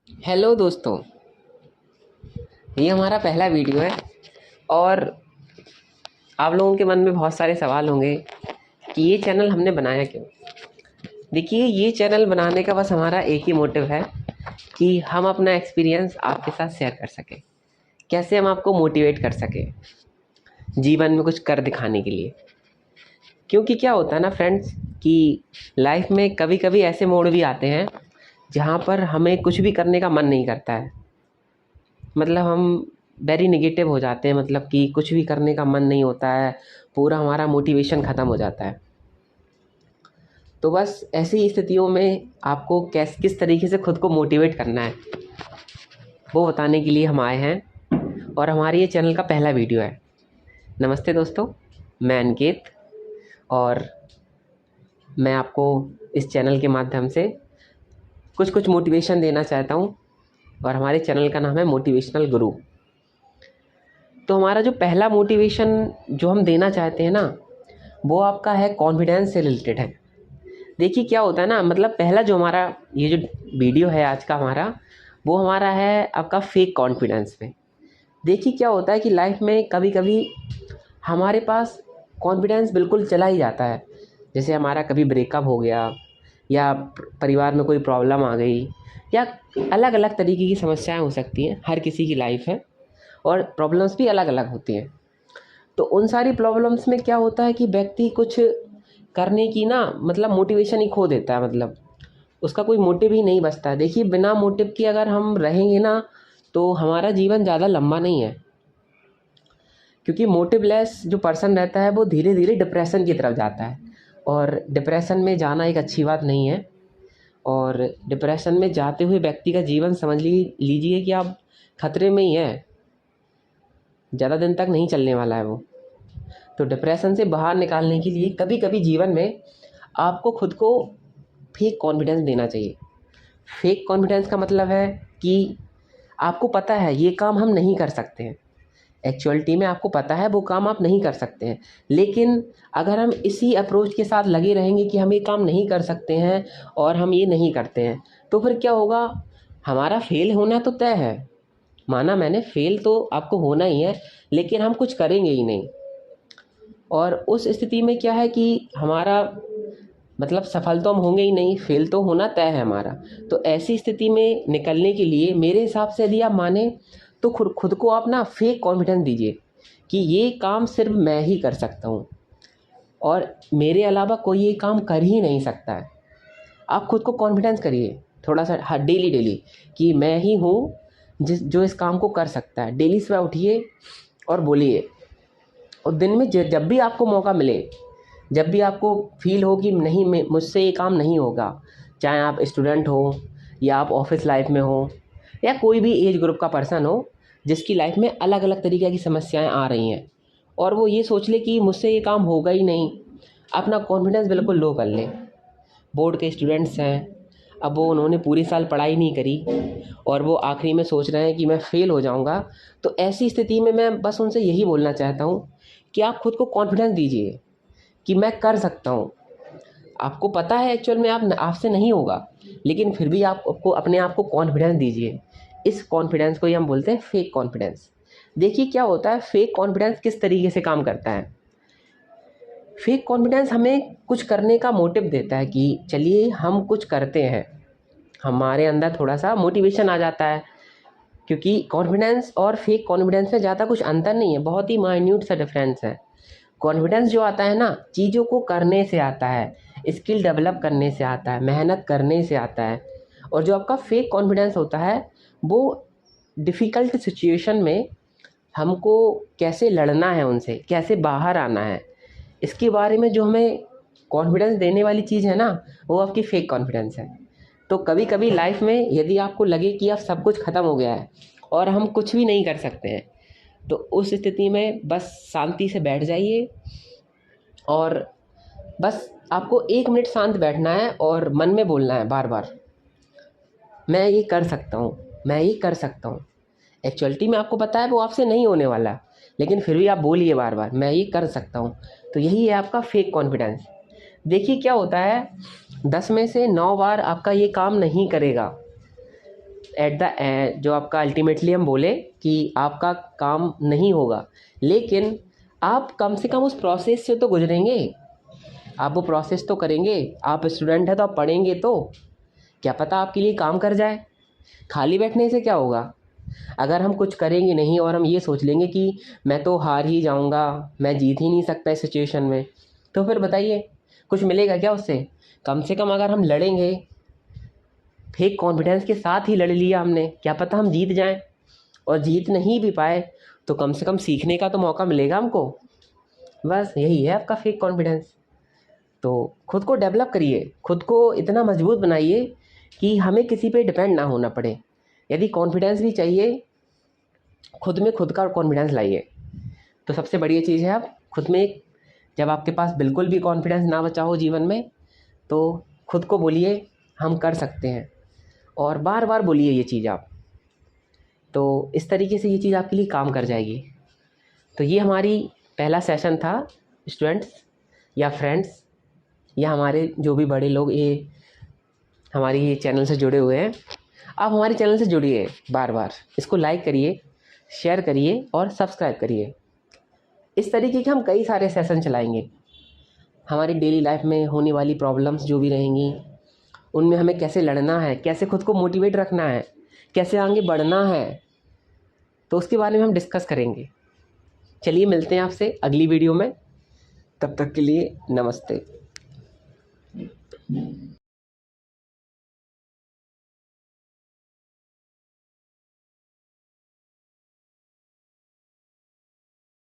Hello दोस्तों, ये हमारा पहला वीडियो है और आप लोगों के मन में बहुत सारे सवाल होंगे कि ये चैनल हमने बनाया क्यों। देखिए, ये चैनल बनाने का बस हमारा एक ही मोटिव है कि हम अपना एक्सपीरियंस आपके साथ शेयर कर सकें, कैसे हम आपको मोटिवेट कर सकें जीवन में कुछ कर दिखाने के लिए। क्योंकि क्या होता है ना फ्रेंड्स, कि लाइफ में कभी कभी ऐसे मोड़ भी आते हैं जहाँ पर हमें कुछ भी करने का मन नहीं करता है। मतलब हम वेरी नेगेटिव हो जाते हैं, मतलब कि कुछ भी करने का मन नहीं होता है, पूरा हमारा मोटिवेशन ख़त्म हो जाता है। तो बस ऐसी स्थितियों में आपको किस तरीके से खुद को मोटिवेट करना है वो बताने के लिए हम आए हैं और हमारे ये चैनल का पहला वीडियो है। नमस्ते दोस्तों, मैं अनिकेत और मैं आपको इस चैनल के माध्यम से कुछ कुछ मोटिवेशन देना चाहता हूँ और हमारे चैनल का नाम है मोटिवेशनल गुरु। तो हमारा जो पहला मोटिवेशन जो हम देना चाहते हैं ना, वो आपका है कॉन्फिडेंस से रिलेटेड है। देखिए क्या होता है ना, मतलब पहला जो हमारा ये जो वीडियो है आज का हमारा, वो हमारा है आपका फेक कॉन्फिडेंस पे। देखिए क्या होता है कि लाइफ में कभी कभी हमारे पास कॉन्फिडेंस बिल्कुल चला ही जाता है। जैसे हमारा कभी ब्रेकअप हो गया या परिवार में कोई प्रॉब्लम आ गई या अलग अलग तरीके की समस्याएं हो सकती हैं। हर किसी की लाइफ है और प्रॉब्लम्स भी अलग अलग होती हैं। तो उन सारी प्रॉब्लम्स में क्या होता है कि व्यक्ति कुछ करने की ना, मतलब मोटिवेशन ही खो देता है। मतलब उसका कोई मोटिव ही नहीं बचता है। देखिए, बिना मोटिव के अगर हम रहेंगे ना, तो हमारा जीवन ज़्यादा लंबा नहीं है। क्योंकि मोटिवलेस जो पर्सन रहता है वो धीरे धीरे डिप्रेशन की तरफ जाता है और डिप्रेशन में जाना एक अच्छी बात नहीं है। और डिप्रेशन में जाते हुए व्यक्ति का जीवन समझ लीजिए कि आप खतरे में ही है, ज़्यादा दिन तक नहीं चलने वाला है वो। तो डिप्रेशन से बाहर निकालने के लिए कभी कभी जीवन में आपको खुद को फेक कॉन्फिडेंस देना चाहिए। फेक कॉन्फिडेंस का मतलब है कि आपको पता है ये काम हम नहीं कर सकते हैं। एक्चुअलिटी में आपको पता है वो काम आप नहीं कर सकते हैं, लेकिन अगर हम इसी अप्रोच के साथ लगे रहेंगे कि हम ये काम नहीं कर सकते हैं और हम ये नहीं करते हैं, तो फिर क्या होगा, हमारा फेल होना तो तय है। माना मैंने, फेल तो आपको होना ही है, लेकिन हम कुछ करेंगे ही नहीं। और उस स्थिति में क्या है कि हमारा मतलब सफल तो हम होंगे ही नहीं, फेल तो होना तय है हमारा। तो ऐसी स्थिति में निकलने के लिए मेरे हिसाब से यदि आप माने तो खुद खुद को आप ना फेक कॉन्फिडेंस दीजिए कि ये काम सिर्फ मैं ही कर सकता हूँ और मेरे अलावा कोई ये काम कर ही नहीं सकता है। आप खुद को कॉन्फिडेंस करिए थोड़ा सा, हर डेली डेली, कि मैं ही हूँ जो इस काम को कर सकता है। डेली सुबह उठिए और बोलिए। और दिन में जब भी आपको मौका मिले, जब भी आपको फील हो कि नहीं, मैं मुझसे ये काम नहीं होगा, चाहे आप स्टूडेंट हो या आप ऑफिस लाइफ में हो या कोई भी एज ग्रुप का पर्सन हो जिसकी लाइफ में अलग अलग तरीके की समस्याएं आ रही हैं, और वो ये सोच ले कि मुझसे ये काम होगा ही नहीं, अपना कॉन्फिडेंस बिल्कुल लो कर ले। बोर्ड के स्टूडेंट्स हैं, अब वो उन्होंने पूरी साल पढ़ाई नहीं करी और वो आखिरी में सोच रहे हैं कि मैं फ़ेल हो जाऊंगा। तो ऐसी स्थिति में मैं बस उनसे यही बोलना चाहता हूँ कि आप खुद को कॉन्फिडेंस दीजिए कि मैं कर सकता हूँ। आपको पता है एक्चुअल में आप आपसे नहीं होगा, लेकिन फिर भी आप आपको अपने आप को कॉन्फिडेंस दीजिए। इस कॉन्फिडेंस को ही हम बोलते हैं फेक कॉन्फिडेंस। देखिए क्या होता है, फेक कॉन्फिडेंस किस तरीके से काम करता है। फेक कॉन्फिडेंस हमें कुछ करने का मोटिव देता है कि चलिए हम कुछ करते हैं, हमारे अंदर थोड़ा सा मोटिवेशन आ जाता है। क्योंकि कॉन्फिडेंस और फेक कॉन्फिडेंस में ज़्यादा कुछ अंतर नहीं है, बहुत ही माइन्यूट सा डिफरेंस है। कॉन्फिडेंस जो आता है ना, चीज़ों को करने से आता है, स्किल डेवलप करने से आता है, मेहनत करने से आता है। और जो आपका फेक कॉन्फिडेंस होता है, वो डिफ़िकल्ट सिचुएशन में हमको कैसे लड़ना है, उनसे कैसे बाहर आना है, इसके बारे में जो हमें कॉन्फिडेंस देने वाली चीज़ है ना, वो आपकी फेक कॉन्फिडेंस है। तो कभी कभी लाइफ में यदि आपको लगे कि अब सब कुछ ख़त्म हो गया है और हम कुछ भी नहीं कर सकते हैं, तो उस स्थिति में बस शांति से बैठ जाइए और बस आपको 1 मिनट शांत बैठना है और मन में बोलना है बार बार, मैं ये कर सकता हूँ, मैं ये कर सकता हूँ। एक्चुअलिटी में आपको पता है वो आपसे नहीं होने वाला, लेकिन फिर भी आप बोलिए बार बार, मैं ये कर सकता हूँ। तो यही है आपका फेक कॉन्फिडेंस। देखिए क्या होता है, 10 में से 9 बार आपका ये काम नहीं करेगा, एट द जो आपका अल्टीमेटली हम बोले कि आपका काम नहीं होगा, लेकिन आप कम से कम उस प्रोसेस से तो गुजरेंगे, आप वो प्रोसेस तो करेंगे। आप स्टूडेंट हैं तो आप पढ़ेंगे तो क्या पता आपके लिए काम कर जाए। खाली बैठने से क्या होगा? अगर हम कुछ करेंगे नहीं और हम ये सोच लेंगे कि मैं तो हार ही जाऊंगा, मैं जीत ही नहीं सकता इस सिचुएशन में, तो फिर बताइए कुछ मिलेगा क्या उससे? कम से कम अगर हम लड़ेंगे, फेक कॉन्फिडेंस के साथ ही लड़ लिया हमने, क्या पता हम जीत जाएं, और जीत नहीं भी पाए तो कम से कम सीखने का तो मौका मिलेगा हमको। बस यही है आपका फेक कॉन्फिडेंस। तो खुद को डेवलप करिए, खुद को इतना मजबूत बनाइए कि हमें किसी पे डिपेंड ना होना पड़े। यदि कॉन्फिडेंस भी चाहिए, खुद में खुद का कॉन्फिडेंस लाइए। तो सबसे बढ़िया चीज़ है आप खुद में जब आपके पास बिल्कुल भी कॉन्फिडेंस ना बचा हो जीवन में, तो खुद को बोलिए हम कर सकते हैं, और बार बार बोलिए ये चीज़ आप। तो इस तरीके से ये चीज़ आपके लिए काम कर जाएगी। तो ये हमारी पहला सेशन था स्टूडेंट्स या फ्रेंड्स या हमारे जो भी बड़े लोग ये हमारी ये चैनल से जुड़े हुए हैं। आप हमारे चैनल से जुड़िए, बार बार इसको लाइक करिए, शेयर करिए और सब्सक्राइब करिए। इस तरीके के हम कई सारे सेशन चलाएंगे। हमारी डेली लाइफ में होने वाली प्रॉब्लम्स जो भी रहेंगी, उनमें हमें कैसे लड़ना है, कैसे खुद को मोटिवेट रखना है, कैसे आगे बढ़ना है, तो उसके बारे में हम डिस्कस करेंगे। चलिए मिलते हैं आपसे अगली वीडियो में, तब तक के लिए नमस्ते।